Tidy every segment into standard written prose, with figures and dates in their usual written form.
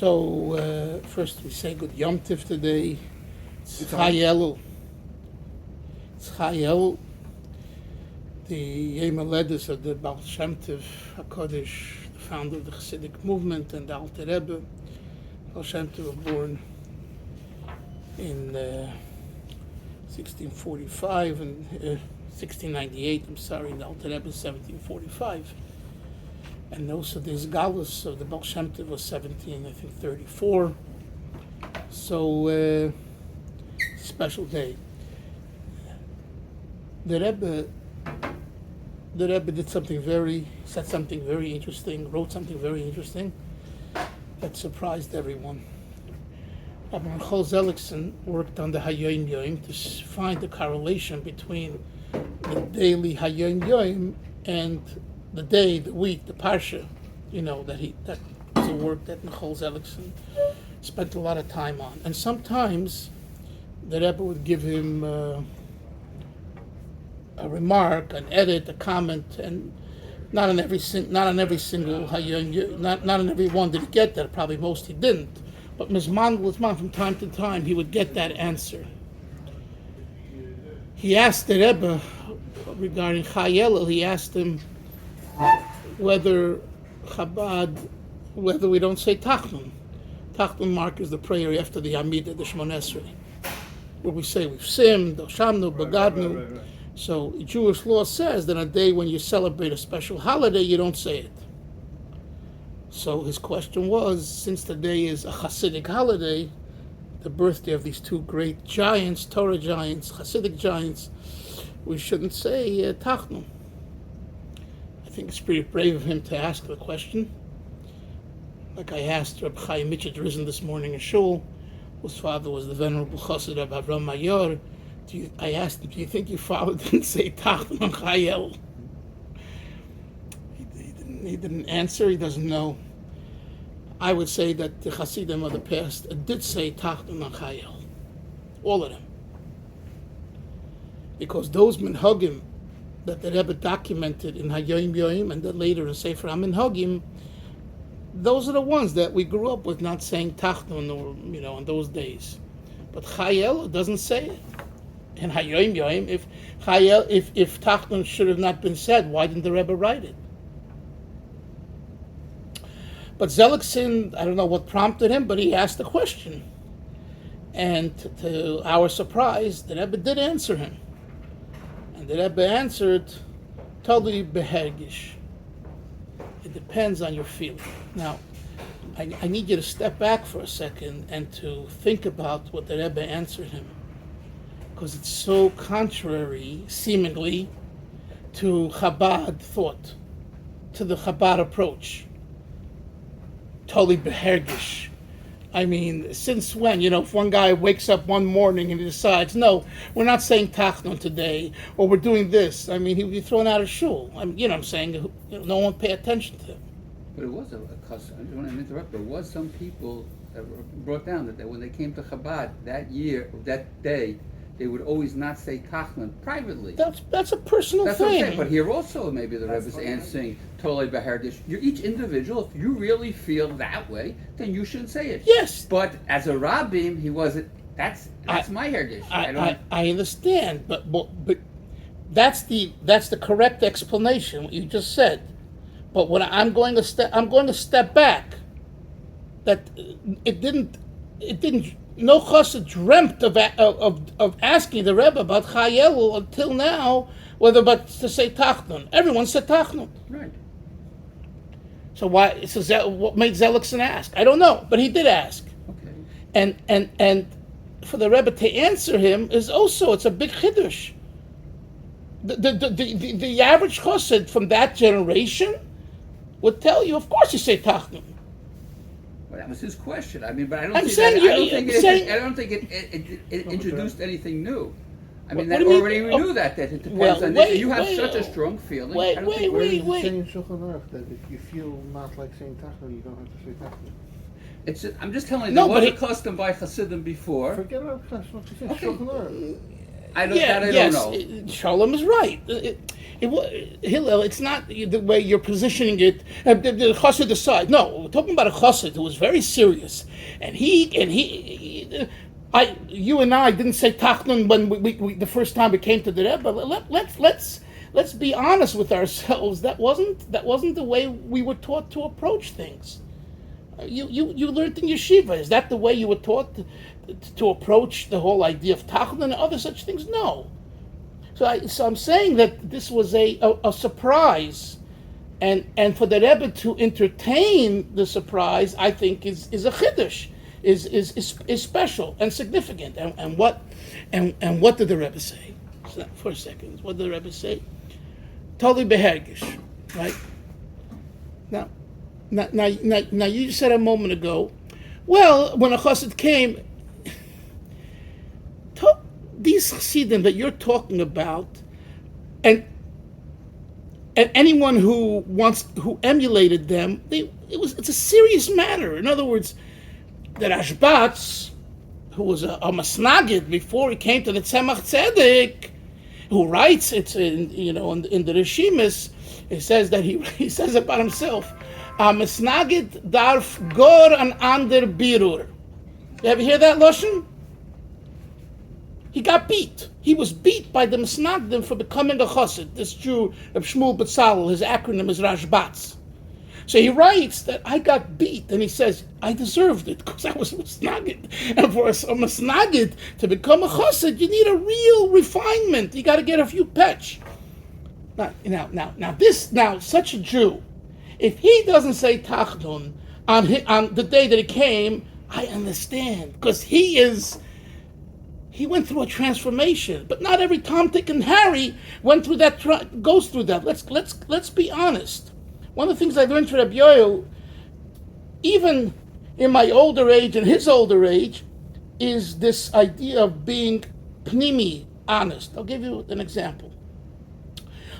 So first we say good Yom Tiv today. It's Elul. It's Elul. The Yemeledus of the Baal Shem Tov HaKadosh, the founder of the Hasidic movement, and the Alter Rebbe. Baal Shem Tov was born in 1645 and 1698. I'm sorry, the Alter Rebbe 1745. And also the Galus of the Baal Shem Tov was 1734. So special day. The Rebbe said something very interesting, wrote something very interesting that surprised everyone. Rabbi Michal Zelikson worked on the Yomim to find the correlation between the daily Yomim and the day, the week, the parsha. That was a work that Michal Zelikson spent a lot of time on. And sometimes the Rebbe would give him a remark, an edit, a comment, and not on every single Hayom, not on every one did he get that. Probably most he didn't. But Mizman from time to time he would get that answer. He asked the Rebbe regarding Elul. He asked him whether we don't say Tachnun. Tachnun mark is the prayer after the Amidah, the Shmon Esrei, where we say we've sinned, Shamnu, Bagadnu. Right. So Jewish law says that on a day when you celebrate a special holiday, you don't say it. So his question was, since today is a Hasidic holiday, the birthday of these two great giants, Torah giants, Hasidic giants, we shouldn't say Tachnun. I think it's pretty brave of him to ask the question. Like I asked Reb Chaim Mitchell Drizin this morning in Shul, whose father was the venerable Chassid of Avram Mayor. I asked him, do you think your father didn't say Tachnun on Elul? He didn't answer, he doesn't know. I would say that the Hasidim of the past did say Tachnun on Elul. All of them. Because those minhagim that the Rebbe documented in Yomim and then later in Sefer HaMinhagim, those are the ones that we grew up with not saying Tachnun, in those days. But Elul doesn't say it. And Yomim, if Tachnun should have not been said, why didn't the Rebbe write it? But Zelikson, I don't know what prompted him, but he asked the question. And to our surprise, the Rebbe did answer him. And the Rebbe answered, totally behergish. It depends on your feeling. Now, I need you to step back for a second and to think about what the Rebbe answered him. Because it's so contrary, seemingly, to Chabad thought, to the Chabad approach. Totally behergish. I mean, since when? If one guy wakes up one morning and he decides, no, we're not saying Tachnun today, or we're doing this, I mean, he'd be thrown out of shul. I mean, I'm saying, no one pay attention to him. But it was a custom. I don't want to interrupt. There was some people that brought down that when they came to Chabad that year, that day, they would always not say Tachnun privately. That's a personal thing. What I'm saying. But here also, maybe the Rebbe is answering totally beherdish. You're each individual. If you really feel that way, then you shouldn't say it. Yes. But as a Rabbim, he wasn't. That's my herdish. I understand, but that's the correct explanation. What you just said. But when I'm going to step back. That it didn't. No chassid dreamt of asking the Rebbe about Elul until now, whether but to say Tachnun. Everyone said Tachnun. Right. So why? So what made Zelikson ask? I don't know, but he did ask. Okay. And for the Rebbe to answer him is also, it's a big chiddush. The average chassid from that generation would tell you, of course you say Tachnun. Well, that was his question. I mean, but I don't think it introduced anything new. I mean, that already we knew that it depends on this. You have such a strong feeling. Wait. Saying Shulchan Aruch that if you feel not like saying Tachnun, you don't have to say Tachnun. I'm just telling you, there was a custom by Hasidim before. Forget about Shulchan Aruch. I don't know. Shalom is right. Hillel, it's not the way you're positioning it. The chassid aside, no, we're talking about a chassid who was very serious, and you and I didn't say tachnun when we the first time we came to the Rebbe. Let's be honest with ourselves. That wasn't the way we were taught to approach things. You learned in yeshiva. Is that the way you were taught to approach the whole idea of tachnun and other such things? No. So I'm saying that this was a surprise, and for the Rebbe to entertain the surprise, I think is a chiddush, is special and significant. And what did the Rebbe say? For a second, what did the Rebbe say? Totally behergish, right? Now you said a moment ago, well, when a chassid came, these chassidim that you're talking about, and anyone who emulated them, it's a serious matter. In other words, the Rashbatz, who was a masnagid before he came to the Tzemach Tzedek, who writes in the Rishimis, he says that he says about himself, a masnagid darf gor an ander birur. You ever hear that lashon? He got beat. He was beat by the Masnagdim for becoming a chassid. This Jew, Reb Shmuel Betzalel, his acronym is Rashbatz. So he writes that I got beat, and he says, I deserved it because I was a Masnagid. And for a Masnagid to become a chassid, you need a real refinement. You got to get a few patch. Now, such a Jew, if he doesn't say Tachdun on the day that he came, I understand, because he went through a transformation, but not every Tom, Dick, and Harry goes through that. Let's be honest. One of the things I learned from Rabbi Yoel, even in my older age and his older age, is this idea of being pnimi, honest. I'll give you an example.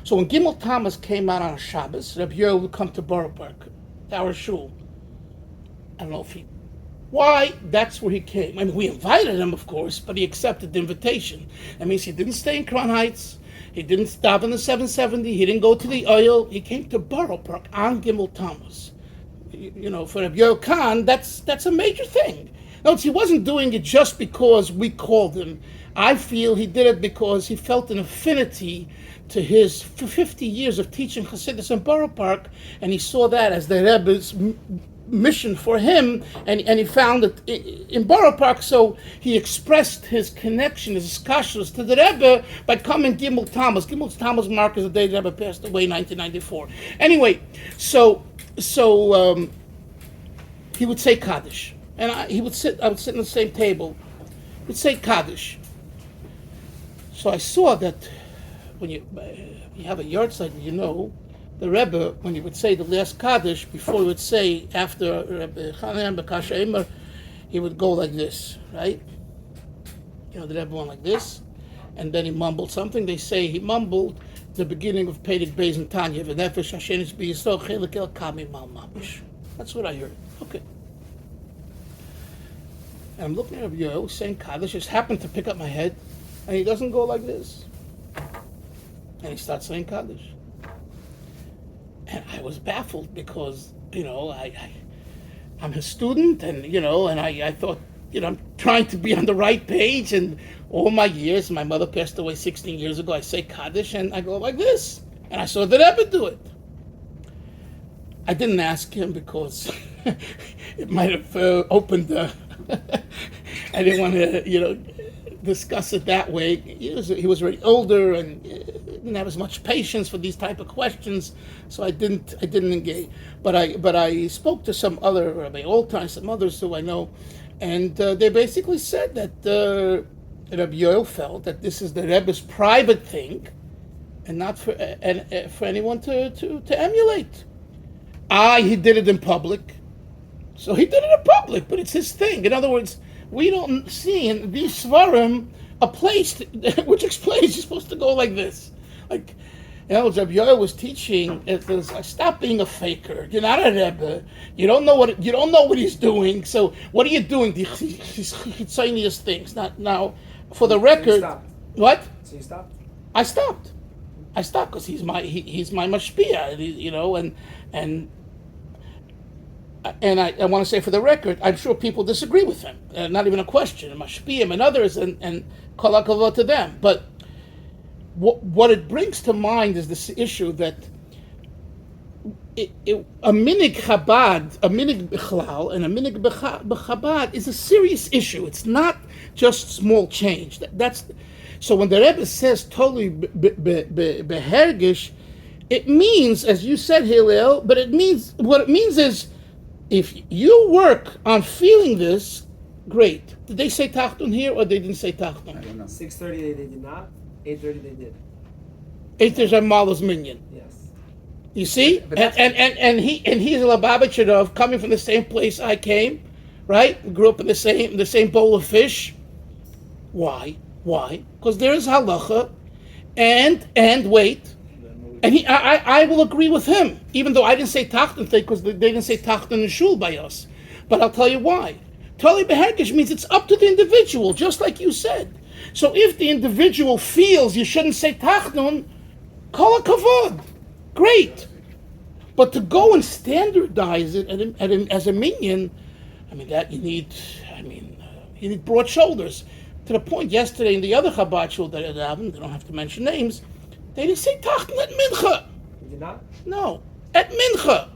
So when Gimel Thomas came out on Shabbos, Rabbi Yoel would come to Borough Park, to our shul. I don't know if why? That's where he came. I mean, we invited him, of course, but he accepted the invitation. That means he didn't stay in Crown Heights. He didn't stop in the 770. He didn't go to the oil. He came to Borough Park on Gimel Thomas. For Rabbi Yoel Khan, that's a major thing. No, he wasn't doing it just because we called him. I feel he did it because he felt an affinity to his 50 years of teaching Chassidus in Borough Park, and he saw that as the Rebbe's mission for him, and he found it in Borough Park, so he expressed his connection, his kashrus to the Rebbe by coming Gimel Thomas. Gimel Thomas mark is the day the Rebbe passed away in 1994. Anyway, so he would say Kaddish, and I would sit on the same table, would say Kaddish. So I saw that when you have a yard site, the Rebbe, when he would say the last Kaddish, before he would say after Rebbe Chanan Bekasha Eimer, he would go like this, right? The Rebbe went like this, and then he mumbled something. They say he mumbled the beginning of Pedig Beis and Tanya, V'nefesh Hashenis B'Yisrael Chelik El Kami Mal Mamish. That's what I heard. Okay. And I'm looking at Rebbe Yoel saying Kaddish, just happened to pick up my head, and he doesn't go like this. And he starts saying Kaddish. And I was baffled because, I'm his student, and I thought, I'm trying to be on the right page, and all my years, my mother passed away 16 years ago, I say Kaddish, and I go like this. And I saw the Rebbe do it. I didn't ask him because it might have opened I didn't want to, discuss it that way. He was very older and didn't have as much patience for these type of questions, so I didn't engage. But I spoke to some other Rabbi Oldtime, some others who I know, and they basically said that Rabbi Yoel felt that this is the Rebbe's private thing, and not for anyone to emulate. He did it in public, so he did it in public, but it's his thing. In other words, we don't see in these svarim a place which explains you're supposed to go like this. Like, Rabbi Yoel was teaching, stop being a faker. You're not a Rebbe. You don't know what he's doing. So what are you doing? These chitzonius things. Now, for the record, what? So you stopped? I stopped because he's my mashpia, and I want to say for the record, I'm sure people disagree with him. Not even a question. Mashpiyim and others, and kol hakavod to them. But what it brings to mind is this issue that a minig Chabad, a minig Bichlal, and a minig B'Chabad is a serious issue. It's not just small change. That's so when the Rebbe says totally behergish, it means, as you said, Hillel, but what it means is, if you work on feeling this, great. Did they say Tachtun here, or they didn't say Tachtun? I don't know. 6:30 they did not. 8:30 they did. 8:30 Mala's minion. Yes. You see, and he's a Lubavitcher coming from the same place I came, right? Grew up in the same bowl of fish. Why? Because there is halacha, and wait. And I will agree with him, even though I didn't say Tachten because they didn't say Tachten in shul by us. But I'll tell you why. Totally behergish means it's up to the individual, just like you said. So if the individual feels you shouldn't say Tachten, kol hakavod, great. But to go and standardize it as a minyan, that you need broad shoulders. To the point yesterday in the other Chabad shul that I Daven, they don't have to mention names, they didn't say Tachten at Mincha. You did not? No, at Mincha.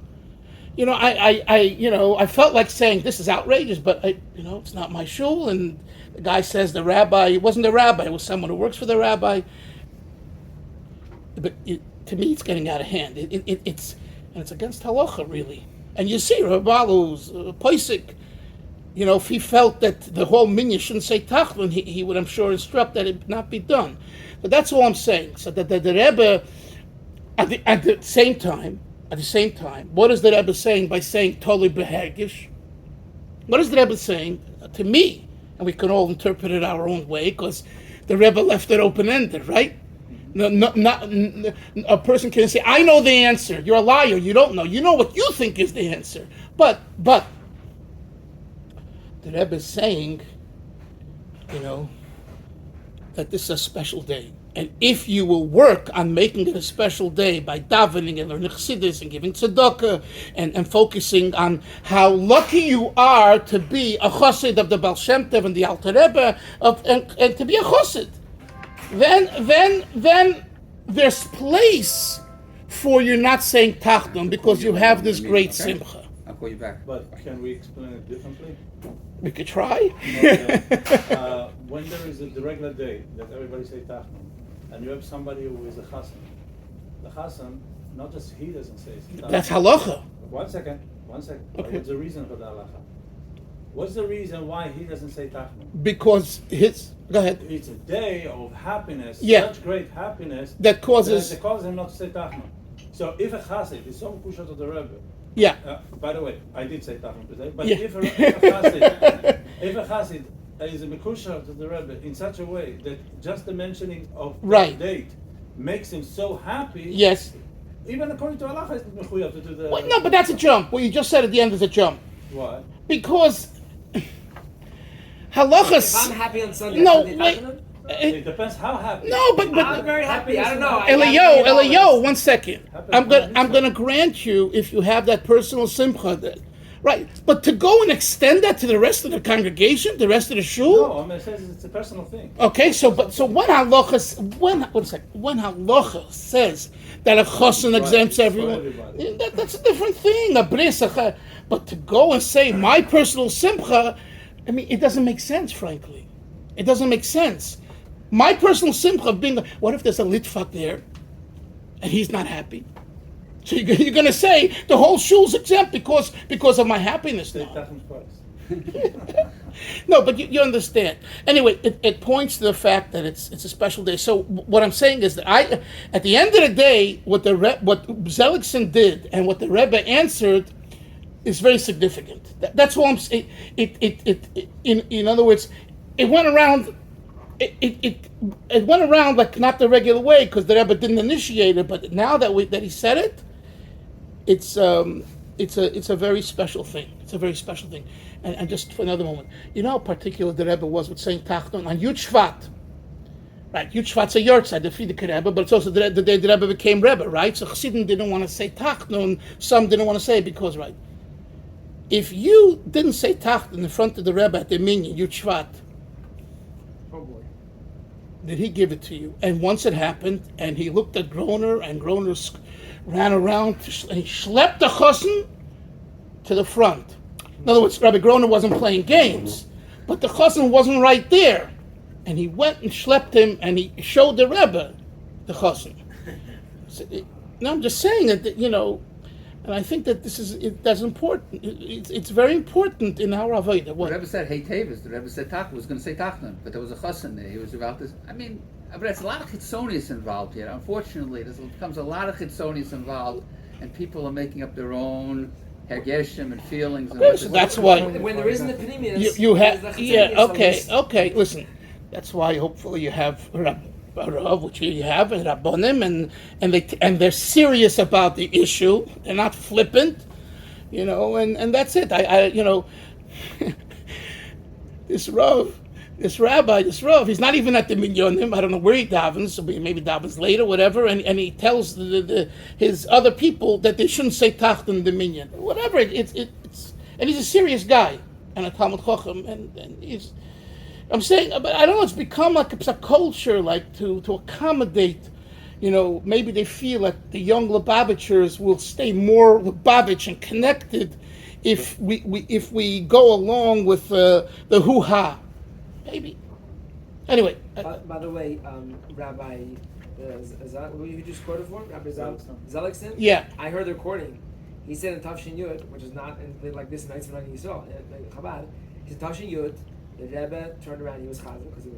I felt like saying this is outrageous, but it's not my shul. And the guy says the rabbi, it wasn't the rabbi, it was someone who works for the rabbi. But to me, it's getting out of hand. It's against halacha, really. And you see, Rabbalu's Poisik, if he felt that the whole minyan shouldn't say Tachtun, he would, I'm sure, instruct that it not be done. But that's all I'm saying. So that the Rebbe, at the same time, what is the Rebbe saying by saying totally behergish? What is the Rebbe saying to me? And we can all interpret it our own way, because the Rebbe left it open-ended, right? Not a person can say, I know the answer. You're a liar. You don't know. You know what you think is the answer. But the Rebbe is saying, that this is a special day. And if you will work on making it a special day by davening and learning chassidus and giving tzedakah and focusing on how lucky you are to be a chassid of the Baal Shem Tov and the Alter Rebbe and to be a chassid, then there's place for you not saying Tachtun because you have this great simcha. I'll call you back. But can we explain it differently? We could try. When there is the regular day that everybody say Tachnun, and you have somebody who is a Chassan, the Chassan, not just he doesn't say Tachnun. That's halacha. One second. Okay. What's the reason for the halacha? What's the reason why he doesn't say Tachnun? Because go ahead. It's a day of happiness, Yeah. such great happiness That causes him not to say Tachnun. So if a Chassid is so pushed to the Rebbe, yeah. By the way, I did say Tachnun today, but Yeah. if a Chassid is a Mekusha to the Rebbe in such a way that just the mentioning of Right. the date makes him so happy, Yes. even according to Allah, it's Mechuyav to do the... Well, no, but that's a jump. What you just said at the end is a jump. Why? Because halachas. If I'm happy on Sunday, No, Sunday wait. Tachanun? It depends how happy. No, but I'm very happy. I don't know. Elio, 1 second. I'm gonna grant you if you have that personal simcha, right? But to go and extend that to the rest of the congregation, the rest of the shul. No, it says it's a personal thing. Okay, so when halacha says that a chosin exempts everyone, that's a different thing. A bris, but to go and say my personal simcha, it doesn't make sense. Frankly, it doesn't make sense. My personal simcha of being, what if there's a litvak there, and he's not happy? So you're going to say the whole shul's exempt because of my happiness now. No, but you understand. Anyway, it points to the fact that it's a special day. So what I'm saying is that at the end of the day, what Zelikson did and what the Rebbe answered is very significant. That's what I'm saying. In other words, it went around. It went around like not the regular way because the Rebbe didn't initiate it. But now that he said it, it's a very special thing. It's a very special thing. And just for another moment, how particular the Rebbe was with saying Tachton on Yud Shvat. Right, Yud a Yortzeit, the Frierdiker Rebbe, but it's also the day the Rebbe became Rebbe, right? So Chassidim didn't want to say Tachnun, some didn't want to say it because, right, if you didn't say Tachnun in front of the Rebbe at the minyan, Yud Shvat, Oh boy. did he give it to you? And once it happened, and he looked at Groner, and Groner ran around, and he schlepped the Chassan to the front. In other words, Rabbi Groner wasn't playing games, but the Chassan wasn't right there. And he went and schlepped him, and he showed the Rebbe the Chassan. No, I'm just saying that, and I think that that's important. It's very important in our Avodah. The Rebbe said, hey, Tavis, the Rebbe said was going to say Tachnun, but there was a Chassan there. He was about this. I mean, but there's a lot of chitzonius involved here. Unfortunately, there becomes a lot of chitzonius involved, and people are making up their own hergeshim and feelings. And that's why. When there isn't a pneumius, you have, okay, listen. That's why hopefully you have Rav, which you have, and Rabbonim, and they're serious about the issue. They're not flippant, and that's it. This rabbi, he's not even at the minyanim. I don't know where he davens, so maybe davens later, whatever, and he tells his other people that they shouldn't say tacht in the minyan. Whatever, it's and he's a serious guy, and a Talmud Chacham, and he's... I'm saying, but I don't know, it's become like it's a culture, like to accommodate, maybe they feel that the young Lubavitchers will stay more Lubavitch and connected if we go along with the hoo-ha. Maybe. Anyway. By the way, Rabbi, who you just quoted for? Rabbi Zelikson? Yeah. I heard the recording. He said in Tafshin Yud, which is not like this in Nitzvah Yisrael, in Chabad, he said Tafshin Yud, the Rebbe turned around. He was chazan because he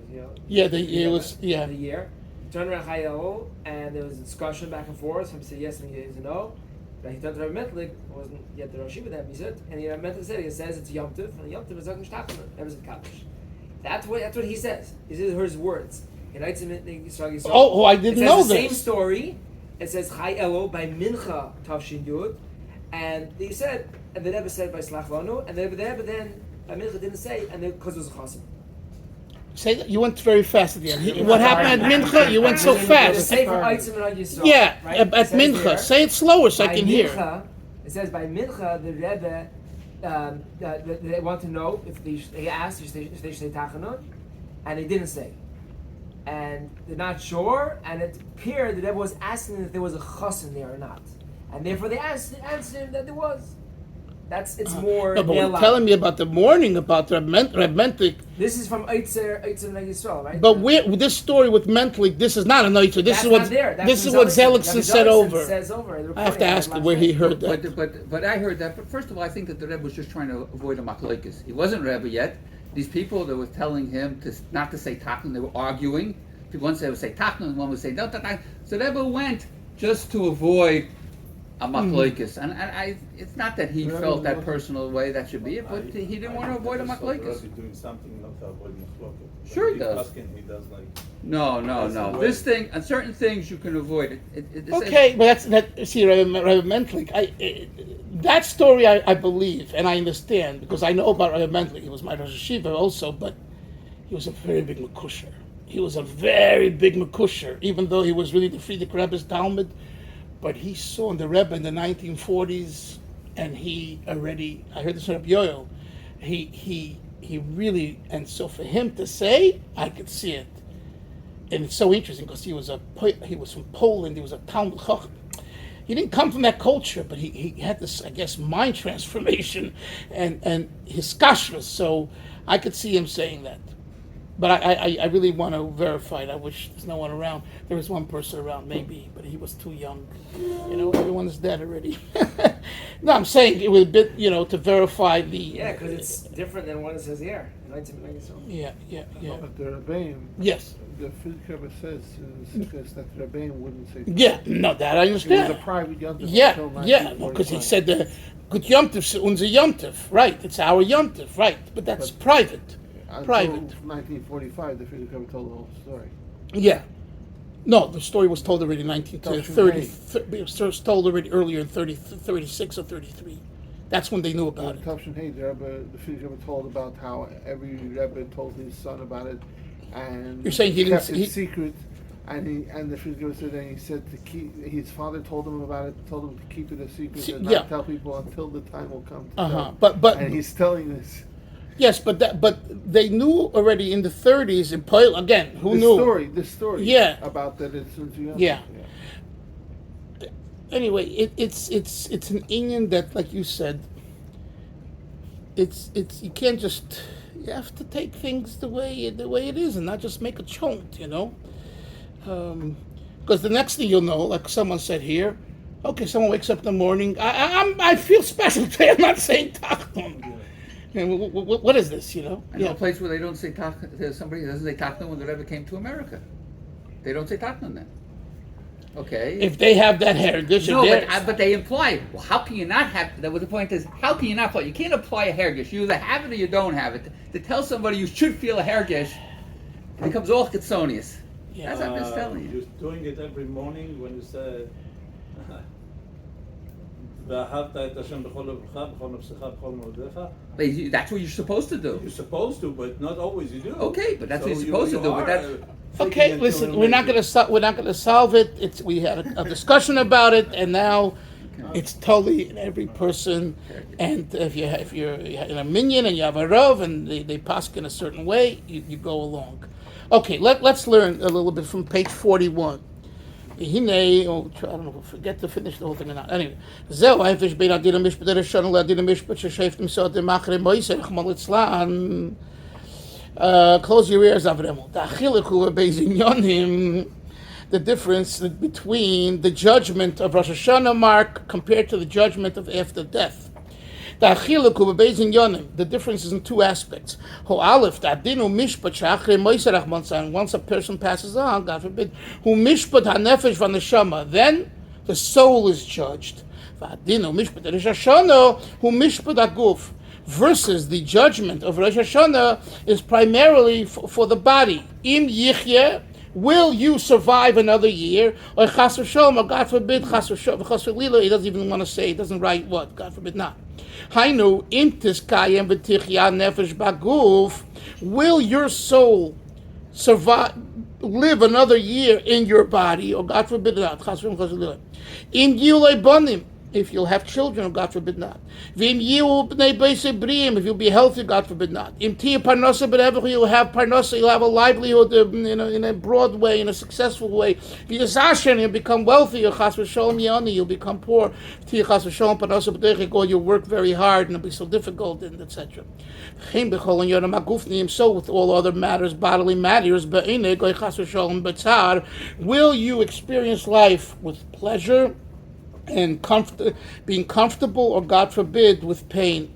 was, the year. He turned around Chayil, and there was a discussion back and forth. Some said yes, and he said no. But he turned to Rebbe Mentlik, wasn't yet the Rosh Hashanah. He said, and the Rebbe Mentlik said, he says it's Yom Tov, and Yom Tov is not Mishtachim. Rebbe's in Kaddish. That's what he says. These are his words. He writes in Yisrael. Oh, I didn't know this. The same story. It says Chayil by Mincha Tavshin Yud, and he said, and the Rebbe said by Slach Lanu, and the Rebbe then. Mincha didn't say, and because it was a chassid. Say that you went very fast at the end. What happened at Mincha? You went so fast. Yeah, right? At Mincha. There, say it slower so I can hear. It says by Mincha, the Rebbe, they want to know if they asked if they should say Tachanun, and they didn't say. And they're not sure, and it appeared the Rebbe was asking if there was a chassid there or not. And therefore they answered that there was. It's more. No, but you're telling me about the morning about Reb Mentlik. This is from Eitzer Yisrael, right? But this story with Mentlik, this is not an Eitzer. This is what Zelikson said over. I have to ask where he heard that. But I heard that. But first of all, I think that the Rebbe was just trying to avoid a machlokes. He wasn't Rebbe yet. These people that were telling him not to say tachnun, they were arguing. One said would say tachnun, one would say no tachnun. So the Rebbe went just to avoid a machlokes, and it's not that he felt that personal way that should be it, but he didn't want to avoid a machlokes. Doing something not to avoid machlokes. Sure he does. He does like. No. This thing, and certain things you can avoid. Okay, but see, Rabbi Mentlik, that story I believe and I understand because I know about Rabbi Mentlik. He was my Rosh Hashiva also, but he was a very big makusher. He was a very big makusher, even though he was really the Frierdiker Rebbe's Talmud. But he saw in the Rebbe in the 1940s, and I heard this from Rabbi Yoel, he really, and so for him to say, I could see it. And it's so interesting because he was from Poland, he was a Talmud Chacham. He didn't come from that culture, but he had this, I guess, mind transformation and his kashrus, so I could see him saying that. But I really want to verify it. I wish there's no one around. There was one person around, maybe, but he was too young. Everyone is dead already. No, I'm saying it was a bit, to verify the... Yeah, because it's different than what it says here. Yeah. But the Rebbeim... Yes. The Frierdiker Rebbe says that the Rebbeim wouldn't say... Yeah, no, that I understand. It was a private Yom Tov. Yeah, because he said the good Yom Tov, unser Yom Tov, right? It's our Yom Tov, right? But that's private. Private. 1945, the Frierdiker Rebbe told the whole story. Yeah. No, the story was told already in 1930. It was told already earlier in 36 or 33. That's when they knew about it. The Frierdiker Rebbe told about how every Rebbe told his son about it. and you're saying he kept didn't. it secret. And the Fizgor said, and he said to keep. His father told him about it. Told him to keep it a secret and not tell people until the time will come. To tell. But and he's telling this. Yes, but they knew already in the 30s in Poland. Again, who knew? The story. Yeah. About that it's yeah. Anyway, it's an Indian that, like you said, it's you can't just, you have to take things the way it is and not just make a chont, because the next thing you'll know, like someone said here, okay, someone wakes up in the morning, I feel special today, I'm not saying tachnun. And what is this, I know a place where they don't say tachnun, there's somebody that doesn't say tachnun when the Rebbe came to America. They don't say tachnun then. Okay. If they have that heritage, but they imply. Well, how can you not have? That was the point. Is how can you not apply? You can't apply a heritage. You either have it or you don't have it. To tell somebody you should feel a heritage, it becomes all kitzonius. Yeah. That's what I'm just telling you. You're doing it every morning when you say. That's what you're supposed to do. You're supposed to, but not always you do. Okay, but that's what you're supposed to do. But that's okay. Listen, we're not going to solve it. We had a discussion about it, and now it's totally in every person. And if you're in a minyan and you have a rav and they pass in a certain way, you go along. Okay, let's learn a little bit from page 41. I don't know if I forget to finish the whole thing or not. Anyway, close your ears, Avremel. The difference between the judgment of Rosh Hashanah, Mark, compared to the judgment of after death. The difference is in two aspects. Once a person passes on, God forbid, then the soul is judged. Versus the judgment of Rosh Hashanah is primarily for the body. Im yichye, will you survive another year? Or chas v'sholom, or God forbid, chas v'lila, he doesn't even want to say, he doesn't write what, God forbid not. Hainu, im tiskayem v'tichya nefesh baguf, will your soul survive, live another year in your body, or God forbid not, chas v'lila. Im yulei bonim, if you'll have children, or God forbid not. If you'll be healthy, God forbid not. You'll have parnasa, you'll have a livelihood in a broad way, in a successful way. You'll become wealthy, you'll become poor. You'll work very hard and it'll be so difficult, and etc. So with all other matters, bodily matters, will you experience life with pleasure and being comfortable, or God forbid, with pain?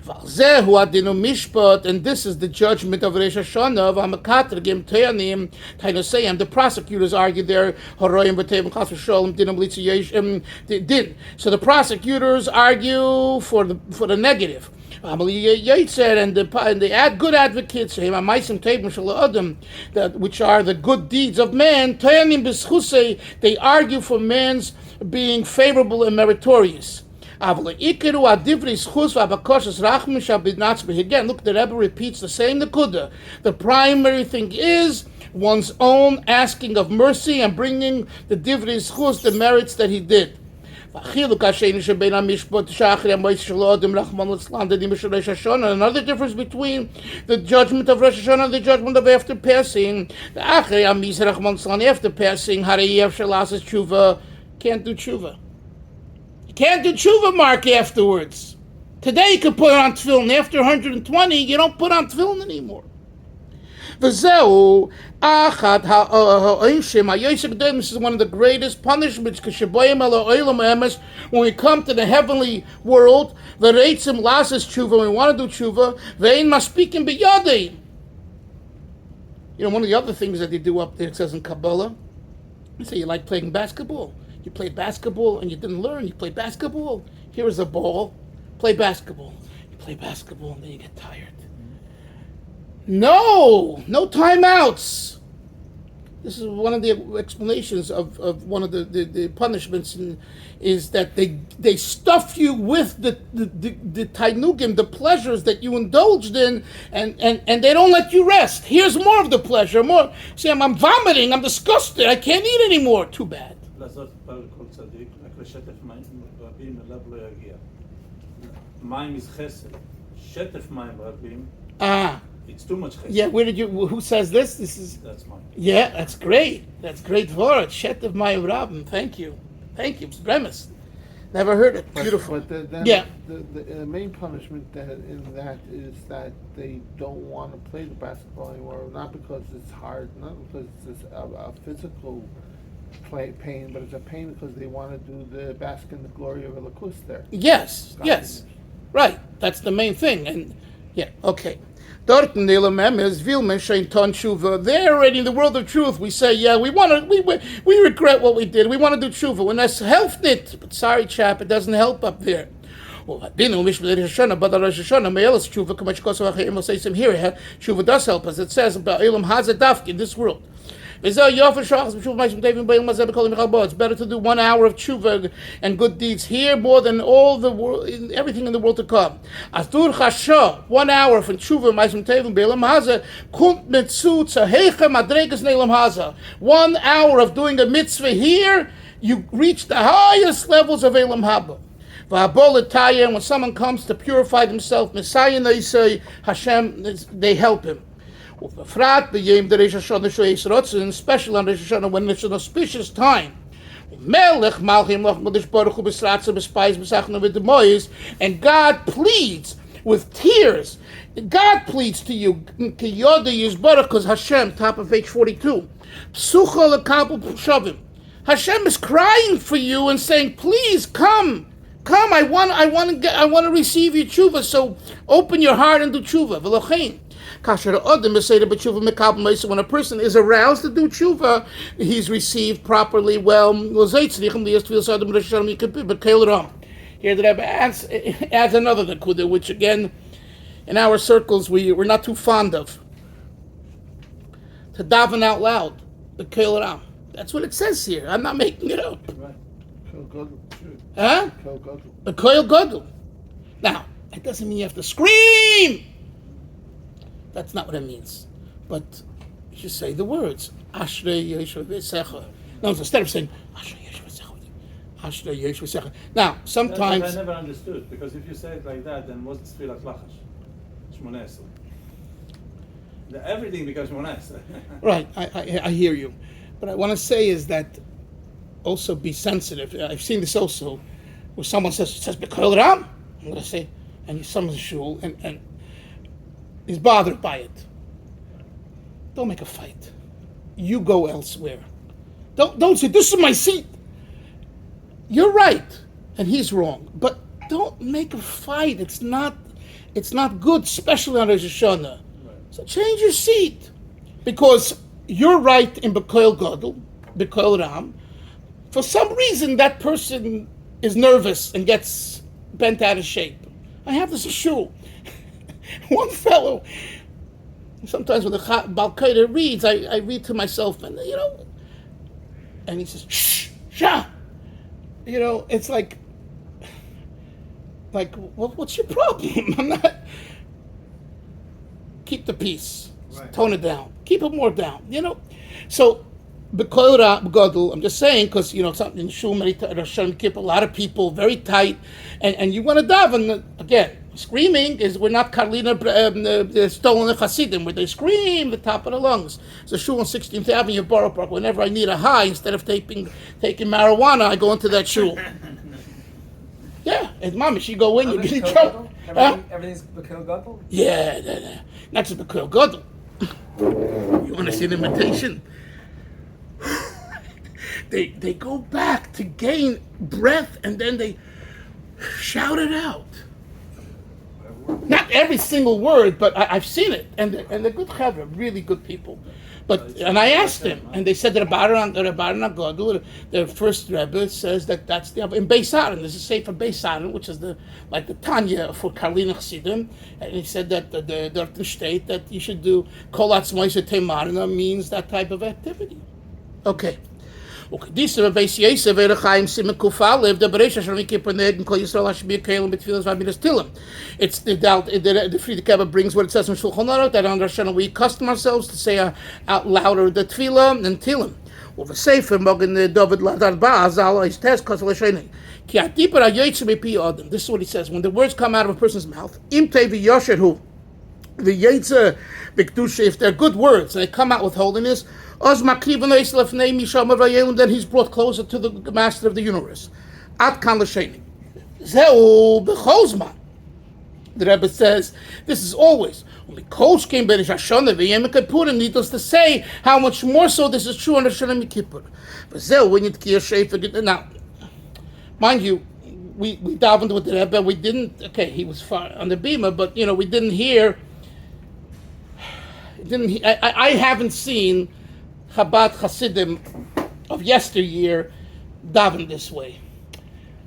And this is the judgment of Rosh Hashanah. The prosecutors argue there. So the prosecutors argue for the negative. And the good advocates, which are the good deeds of man, they argue for man's being favorable and meritorious. Again, look, the Rebbe repeats the same Nakuda. The primary thing is one's own asking of mercy and bringing the divrei schus, the merits that he did. Another difference between the judgment of Rosh Hashanah and the judgment of after passing. After passing, can't do tshuva. You can't do tshuva, Mark, afterwards. Today you can put on tefillin. After 120, you don't put on tefillin anymore. This is one of the greatest punishments. When we come to the heavenly world, when we want to do tshuva, one of the other things that they do up there, it says in Kabbalah, they say you like playing basketball. You played basketball and you didn't learn. You played basketball. Here is a ball. Play basketball. You play basketball and then you get tired. No timeouts. This is one of the explanations of one of the punishments, is that they stuff you with the tainugim, the pleasures that you indulged in, and they don't let you rest. Here's more of the pleasure. More. See, I'm vomiting. I'm disgusted. I can't eat anymore. Too bad. It's too much chesed. Yeah, who says this? That's mine. Yeah, that's great. That's great word. Shetev mayim rabim. Thank you. Premise. Never heard it. Beautiful. But the main punishment in that is that they don't want to play the basketball anymore, not because it's hard, not because it's a physical pain, but it's a pain because they want to do the bask in the glory of Elikus there. Yes. Right. That's the main thing. And yeah, okay. Dort in the Yomim is Vilmen Shein Ton Tshuva. There already in the world of truth, we say, yeah, we regret what we did. We want to do tshuva. When that's helped it, but sorry, chap, it doesn't help up there. Well, tshuva does help us. It says about Elam Hazadafki in this world. It's better to do 1 hour of tshuva and good deeds here more than all the world, everything in the world to come. 1 hour from tshuva 1 hour of doing a mitzvah here, you reach the highest levels of Elam Haba. And when someone comes to purify themselves, Messiah, they say, Hashem, they help him. Especially on Rosh Hashanah when it's an auspicious time. And God pleads with tears. God pleads to you, because Hashem, top of page 42. Hashem is crying for you and saying, please come, I want to receive your tshuva, so open your heart and do tshuva. When a person is aroused to do tshuva, he's received properly well. Here the Rebbe adds another nakuda, which again, in our circles, we're not too fond of. To daven out loud, the Keil Ram. That's what it says here. I'm not making it up. Huh? The Keil Gadol. Now, it doesn't mean you have to scream. That's not what it means. But you should say the words. Ashrei Yeshua V'Secha. No, instead of saying Ashrei Yeshua V'Secha. Ashrei Yeshua V'Secha. Now, sometimes... That I never understood, because if you say it like that, then what's Tfilat Lachash? Shmoneh Esrei. Everything becomes Shmoneh Esrei. Right, I hear you. But I want to say is that also be sensitive. I've seen this also, where someone says B'Kol Ram. I'm going to say, and someone's shul, and is bothered by it. Don't make a fight. You go elsewhere. Don't say, this is my seat. You're right, and he's wrong. But don't make a fight. It's not good, especially on Rosh Hashanah. Right. So change your seat. Because you're right in B'Koil Gadol, B'Koil Ram. For some reason, that person is nervous and gets bent out of shape. I have this issue. One fellow, sometimes when the Baal Kodesh reads, I read to myself, and and he says, shh, shah. It's like, what's your problem? I'm not. Keep the peace. Right. Tone it down. Keep it more down. So, B'Koil Gadol, I'm just saying, because, something in Shul, keep a lot of people very tight, and you want to daven, again, screaming is, we're not Karlina stolen Hasidim, where they scream the top of the lungs. So Shul on 16th Avenue, Borough Park, whenever I need a high, instead of taking marijuana, I go into that shul. Yeah, it's mamish, you go in, you get in trouble. Everything's B'Koil Gadol? Yeah, not just B'Koil Gadol. You want to see the imitation? They go back to gain breath, and then they shout it out. Not every single word, but I've seen it, and they're good chavra, really good people. But and I asked him, and they said that Rabbanan Agadol, the first Rebbe, says that that's the in Beis Aaron. There's a sefer Beis Aaron, which is the Tanya for Karlina Chassidim, and he said that the state that you should do Kol Atzmois Temarna means that type of activity. Okay. It's the Friedrich brings what it says in Shulchan Aruch that on Rosh Hashanah we accustom ourselves to say out louder the Tefillah and Tilim. Over Sefer Mogen David Ladar Ba'azal is test Kosalasheni. This is what he says: when the words come out of a person's mouth, Im Tevi Yosherhu, the Yetzer B'Kedusha, if they're good words and they come out with holiness, then he's brought closer to the master of the universe. At kan l'sheni. Zeu b'chozman. The Rebbe says, this is always. Needless to say, how much more so this is true on Rosh Hashanah Kippur. Now, mind you, we davened with the Rebbe, we didn't, he was far on the bima, but we didn't hear, I haven't seen Chabad Hasidim of yesteryear daven this way.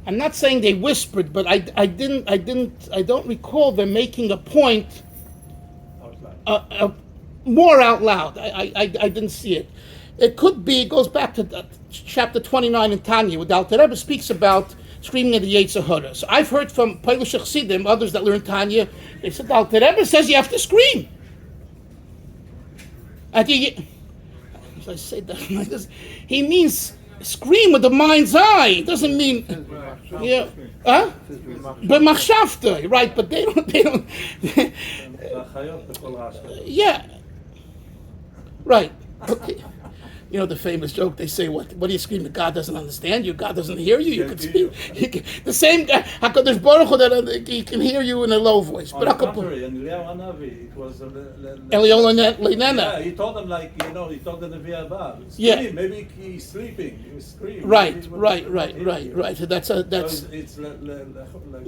I'm not saying they whispered, but I don't recall them making a point more out loud. I didn't see it. It could be, it goes back to chapter 29 in Tanya, where the Alter Rebbe speaks about screaming at the Yetzer Hara. So I've heard from Polish Chassidim, others that learn Tanya, they said the Alter Rebbe says you have to scream. I say that like this. He means scream with the mind's eye. It doesn't mean b'machshavta, right? But they don't. Yeah, right. Okay. The famous joke they say, what do you scream? God doesn't understand you. God doesn't hear you. You can speak. The same guy. HaKadosh Baruch Hu that he can hear you in a low voice. On the contrary, in Eliyahu Hanavi, it was Eliyahu he told them he told the Nevi Abba. Yeah. Maybe he's sleeping. He was screaming. Right. So that's. It's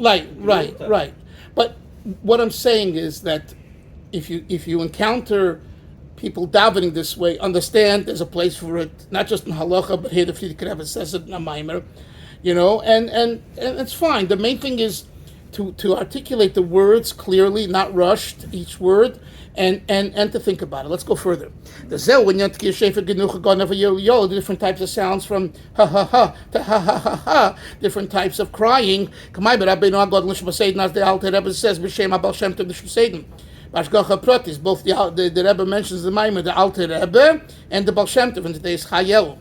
right. But what I'm saying is that if you encounter people davening this way, understand there's a place for it, not just in halacha, but here the Friedrich Rebbe says it in a maimer, and it's fine. The main thing is to articulate the words clearly, not rushed each word, and to think about it. Let's go further. The zel when you different types of sounds from ha ha ha to ha ha ha ha, different types of crying. The Alter Rebbe says b'shem Abal Shem Tov the Bashgacha Pratis, both the Rebbe mentions the Maimon, the Alter Rebbe, and the Baal Shem Tov, and today's Chayel.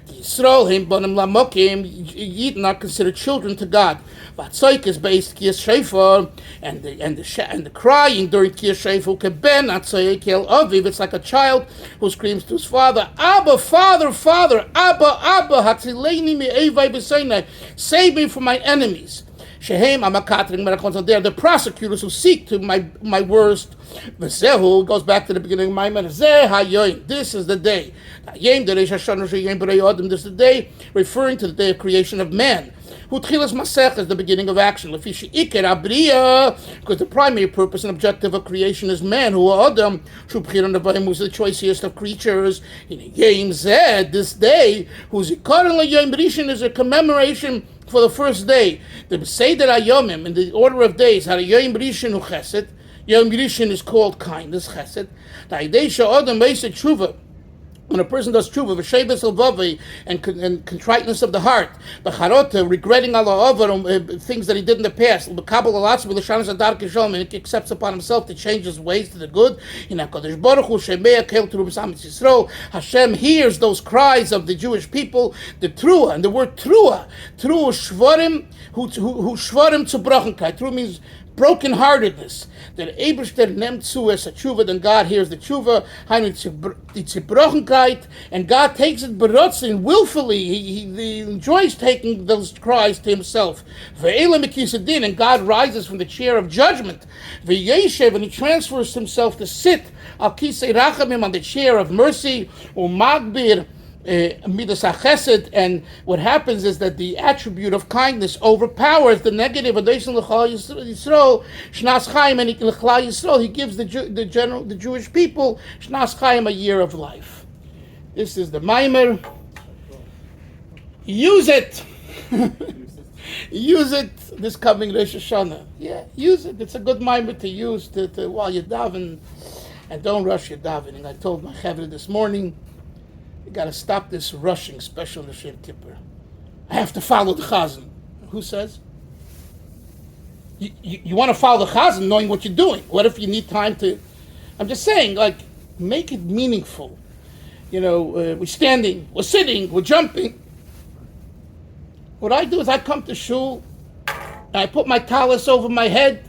The Yisrael, him, Bonim Lamokim, Yid not considered children to God. Vatzoik is based Kiyas Shofar, and the crying during Kiyas Shofar, Keben Atzoik El Aviv, it's like a child who screams to his father, Abba, Father, Father, Abba, Hatzileini me'evai b'seinai, save me from my enemies. Shehem Amakatring Merakon, they are the prosecutors who seek to my worst. V'zehu goes back to the beginning of my man. Zeh hayoim. This is the day. This is the day referring to the day of creation of man. Hutchilas Masech is the beginning of action. Because the primary purpose and objective of creation is man, who Adam, who's the choicest of creatures. In Yom Zed, this day, whose currently Yom Rishon is a commemoration for the first day. The Seder Yomim, in the order of days, had a Yom Rishon hu Chesed. Yom Rishon is called kindness, Chesed. The Aidesha Adam Meised Tshuva. When a person does tshuva, v'shebes al-vavi, and contriteness of the heart, b'charota, regretting Allah things that he did in the past, b'kabel al-atzmi, l'shanas adar kishom, and he accepts upon himself to change his ways to the good. In HaKadosh Baruch Hu, shemei kel t'ru b'sam Yisrael, Hashem hears those cries of the Jewish people, the trua, and the word trua shvarim, who shvarim zu brochenkeit. Trua means brokenheartedness. That Eberster nimmt zu as a tshuva, then God hears the tshuva, die Zerbrochenkeit, and God takes it berotzen willfully. He enjoys taking those cries to himself. Ve'elam kisadin, and God rises from the chair of judgment. Ve'yeshev, and he transfers himself to sit al kisei rachamim, on the chair of mercy. Umagbir Midas HaChesed, and what happens is that the attribute of kindness overpowers the negative. And Yisrael, Shnas Chaim, and Yisrael, he gives the Jewish people Shnas Chaim, a year of life. This is the mimer. Use it. Use it this coming Rosh Hashanah. Yeah, use it. It's a good mimer to use to while you're davening, and don't rush your davening. I told my chavre this morning, you got to stop this rushing, especially the Yom Kippur. I have to follow the chazan. Who says? You want to follow the chazan knowing what you're doing. What if you need time to... I'm just saying, like, make it meaningful. We're standing, we're sitting, we're jumping. What I do is I come to shul, and I put my talis over my head,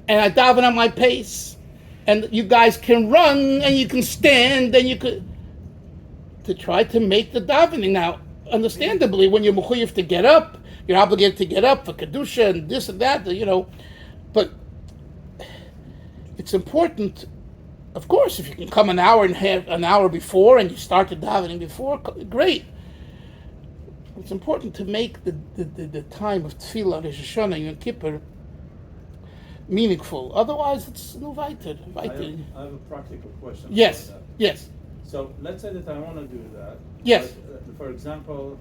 and I daven at my pace. And you guys can run, and you can stand, and you could... To try to make the davening. Now, understandably, when you're mechuyev to get up, you're obligated to get up for kedusha and this and that, but it's important, of course, if you can come an hour before and you start the davening before, great. It's important to make the time of tefillah, Rosh Hashanah, Yom Kippur, meaningful. Otherwise, it's no weiter. I have a practical question. Yes, yes. So let's say that I want to do that. Yes. But, for example,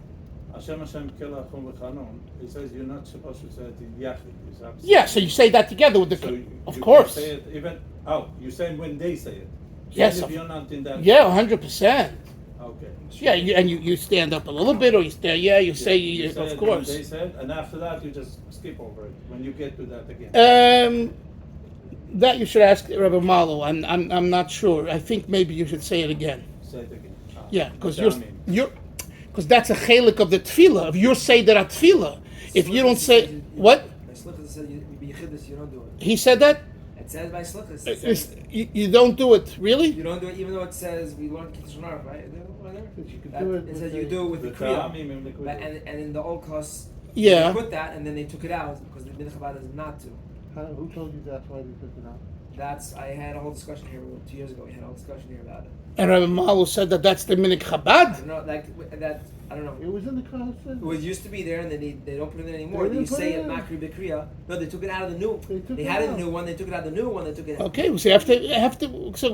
Hashem Kelachum V'Chanun, it says you're not supposed to say it in Yachid. Yeah, so you say that together with the... So of course. Say it even... Oh, you're saying when they say it. Yes. If you're not in that... Yeah, 100%. Okay. Yeah, and you stand up a little bit, or you stand... Yeah, you say of course. They said, and after that you just skip over it when you get to that again. That you should ask Rabbi Malo. I'm not sure. I think maybe you should say it again. Say it again. Yeah, because because that's a chelik of the tefillah, of your seder at tefillah. If you don't say what? You don't do it. He said that. It says by slichas. You don't do it, really? You don't do it, even though it says we learned Kitzur Narach, right? It says you do it with the kriya. And in the old class, yeah, they put that, and then they took it out because the Min Chabad is not to. Who told you that's why they took it out? I had a whole discussion here 2 years ago. We had a whole discussion here about it. And Rabbi Malo said that's the minhag Chabad. I don't know. It was in the class. It used to be there, and then they don't put it in anymore. You say it Makri B'Kriya. No, they took it out of the new. They had it in the new one. They took it out of the new one. They took it out. Okay, so you have to. So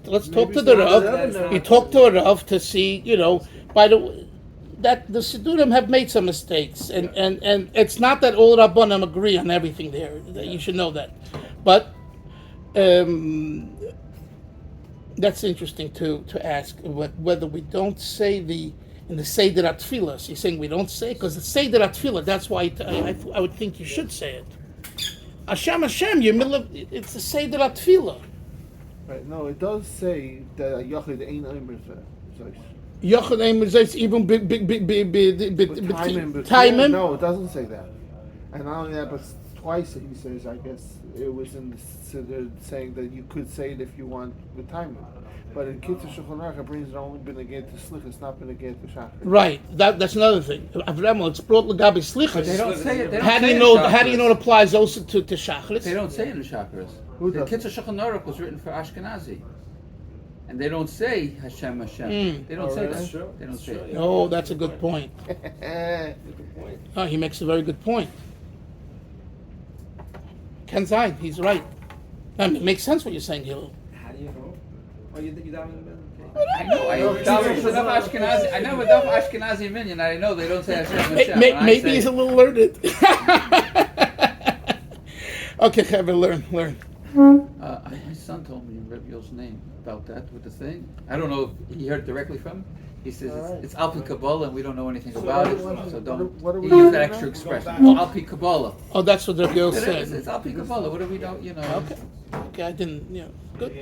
let's talk to the Rav. You talk to a Rav to see. By the way, that the Sidurim have made some mistakes, and it's not that all Rabbanim agree on everything there. You should know that, but. That's interesting to ask whether we don't say in the Seder Atfilah. So you're saying we don't say because the Seder Atfilah. That's why I would think you should say it. Hashem, you're middle of it's the Seder Atfilah. Right. No, it does say that Yachid ain't Omer Zayis. Yachid ain't Omer Zayis even time. No, it doesn't say that. And not only that, but twice he says, I guess it was in the saying that you could say it if you want with time. But in Kitzur Shulchan Aruch, it brings it only been again to Slichas, it's not been again to Shachar. Right, that's another thing. Avramo, it's brought Lagabi Slichas. But they don't say it. How do you know it applies also to Shachar? They don't say it in the Shachris. The Kitzur Shulchan Aruch was written for Ashkenazi. And they don't say Hashem. They don't say that. True. They don't say it. Oh, that's a good point. Oh, he makes a very good point. Ken Zayin, he's right. It makes sense what you're saying, Hillel. How do you know? Oh, you daven? I know. I daven with enough Ashkenazi. I know with enough Ashkenazi minion. I know they don't say Hashem. Maybe he's a little learned. Okay, Chaver, learn. My son told me Reb Yoel's name about that with the thing. I don't know if he heard directly from him. He says it's Al-Pi Kabbalah and we don't know anything about it, so don't use that extra expression. Al-Pi Kabbalah. Oh, that's what Reb Yoel said. It's Al-Pi Kabbalah. What do we know? Okay, I didn't. Good.